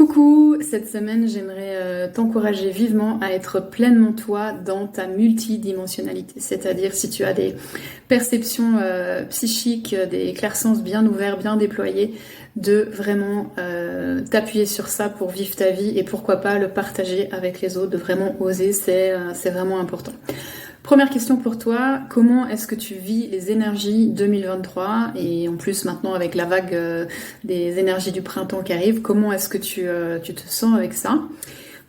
Coucou, cette semaine j'aimerais t'encourager vivement à être pleinement toi dans ta multidimensionnalité. C'est-à-dire si tu as des perceptions psychiques, des clairsens bien ouverts, bien déployés, de vraiment t'appuyer sur ça pour vivre ta vie et pourquoi pas le partager avec les autres, de vraiment oser, c'est vraiment important. Première question pour toi, comment est-ce que tu vis les énergies 2023 et en plus maintenant avec la vague des énergies du printemps qui arrive, comment est-ce que tu te sens avec ça?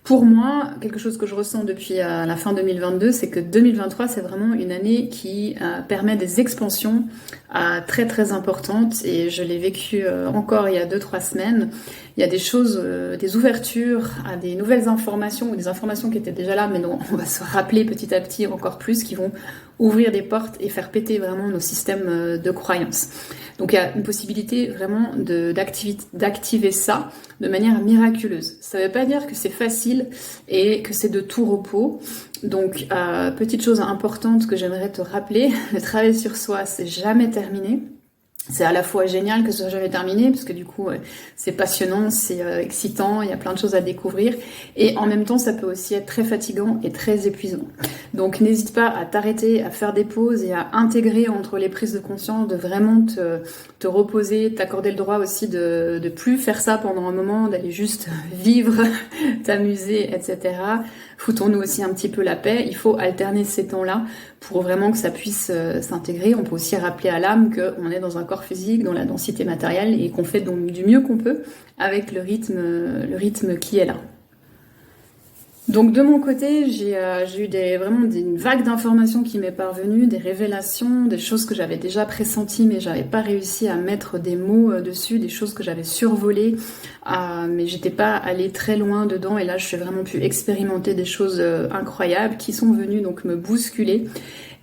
Pour moi, quelque chose que je ressens depuis la fin 2022, c'est que 2023, c'est vraiment une année qui permet des expansions très très importantes et je l'ai vécu encore il y a 2-3 semaines. Il y a des choses, des ouvertures à des nouvelles informations ou des informations qui étaient déjà là, mais dont on va se rappeler petit à petit encore plus, qui vont ouvrir des portes et faire péter vraiment nos systèmes de croyances. Donc il y a une possibilité vraiment d'activer ça de manière miraculeuse. Ça ne veut pas dire que c'est facile et que c'est de tout repos. Donc petite chose importante que j'aimerais te rappeler, le travail sur soi, c'est jamais terminé. C'est à la fois génial que ce soit jamais terminé, parce que du coup, c'est passionnant, c'est excitant, il y a plein de choses à découvrir. Et en même temps, ça peut aussi être très fatigant et très épuisant. Donc n'hésite pas à t'arrêter, à faire des pauses et à intégrer entre les prises de conscience, de vraiment te reposer, t'accorder le droit aussi de plus faire ça pendant un moment, d'aller juste vivre, t'amuser, etc. Foutons-nous aussi un petit peu la paix. Il faut alterner ces temps-là pour vraiment que ça puisse s'intégrer. On peut aussi rappeler à l'âme qu'on est dans un corps physique, dans la densité matérielle et qu'on fait donc du mieux qu'on peut avec le rythme qui est là. Donc de mon côté, j'ai eu vraiment une vague d'informations qui m'est parvenue, des révélations, des choses que j'avais déjà pressenties mais j'avais pas réussi à mettre des mots dessus, des choses que j'avais survolées, mais j'étais pas allée très loin dedans et là je suis vraiment pu expérimenter des choses incroyables qui sont venues donc me bousculer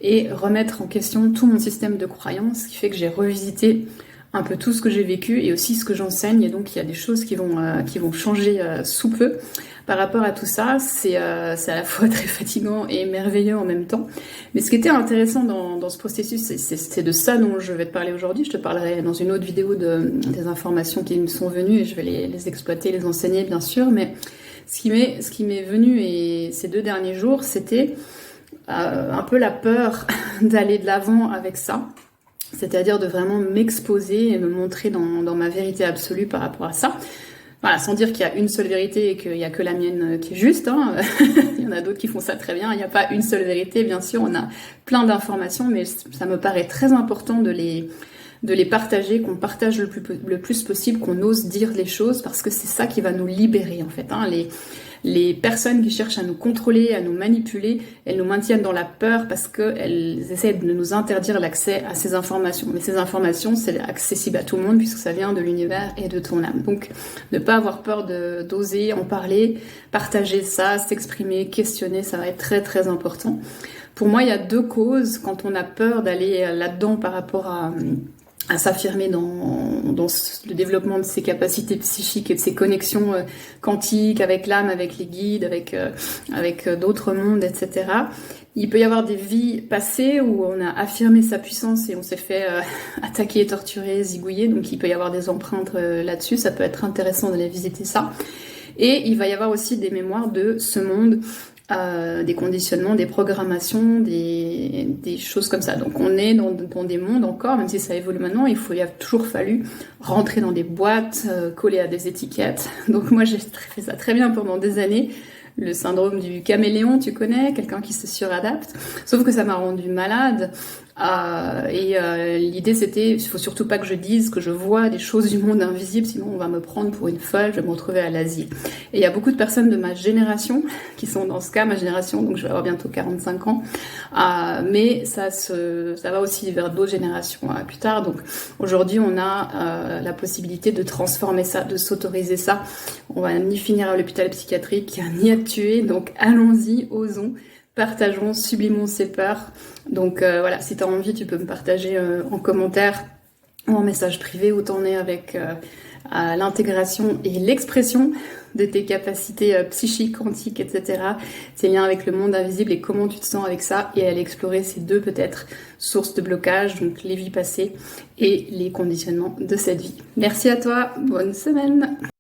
et remettre en question tout mon système de croyances, ce qui fait que j'ai revisité un peu tout ce que j'ai vécu et aussi ce que j'enseigne et donc il y a des choses qui vont changer sous peu. Par rapport à tout ça, c'est à la fois très fatigant et merveilleux en même temps. Mais ce qui était intéressant dans ce processus, c'est de ça dont je vais te parler aujourd'hui. Je te parlerai dans une autre vidéo des informations qui me sont venues et je vais les exploiter, les enseigner bien sûr. Mais ce qui m'est venu ces 2 derniers jours, c'était un peu la peur d'aller de l'avant avec ça. C'est-à-dire de vraiment m'exposer et me montrer dans ma vérité absolue par rapport à ça. Voilà, sans dire qu'il y a une seule vérité et qu'il n'y a que la mienne qui est juste. Hein. Il y en a d'autres qui font ça très bien. Il n'y a pas une seule vérité, bien sûr. On a plein d'informations, mais ça me paraît très important de les partager, qu'on partage le plus possible, qu'on ose dire les choses, parce que c'est ça qui va nous libérer, en fait. Hein. Les personnes qui cherchent à nous contrôler, à nous manipuler, elles nous maintiennent dans la peur parce qu'elles essaient de nous interdire l'accès à ces informations. Mais ces informations, c'est accessible à tout le monde puisque ça vient de l'univers et de ton âme. Donc, ne pas avoir peur d'oser en parler, partager ça, s'exprimer, questionner, ça va être très très important. Pour moi, il y a 2 causes quand on a peur d'aller là-dedans par rapport à s'affirmer dans le développement de ses capacités psychiques et de ses connexions quantiques avec l'âme, avec les guides, avec d'autres mondes, etc. Il peut y avoir des vies passées où on a affirmé sa puissance et on s'est fait attaquer, torturer, zigouiller, donc il peut y avoir des empreintes là-dessus, ça peut être intéressant d'aller visiter ça. Et il va y avoir aussi des mémoires de ce monde, des conditionnements, des programmations, des choses comme ça. Donc on est dans des mondes encore, même si ça évolue maintenant, il a toujours fallu rentrer dans des boîtes, coller à des étiquettes. Donc moi j'ai fait ça très bien pendant des années. Le syndrome du caméléon, tu connais, quelqu'un qui se suradapte. Sauf que ça m'a rendu malade. L'idée c'était, il faut surtout pas que je dise que je vois des choses du monde invisible, sinon on va me prendre pour une folle, je vais me retrouver à l'asile. Et il y a beaucoup de personnes de ma génération qui sont dans ce cas, ma génération, donc je vais avoir bientôt 45 ans. Mais ça va aussi vers d'autres générations plus tard. Donc aujourd'hui on a la possibilité de transformer ça, de s'autoriser ça. On va ni finir à l'hôpital psychiatrique, ni être tué, donc allons-y, osons. Partageons, sublimons ces peurs. Donc voilà, si tu as envie, tu peux me partager en commentaire ou en message privé où t'en es avec l'intégration et l'expression de tes capacités psychiques, quantiques, etc. Tes liens avec le monde invisible et comment tu te sens avec ça et aller explorer ces 2 peut-être sources de blocage, donc les vies passées et les conditionnements de cette vie. Merci à toi, bonne semaine.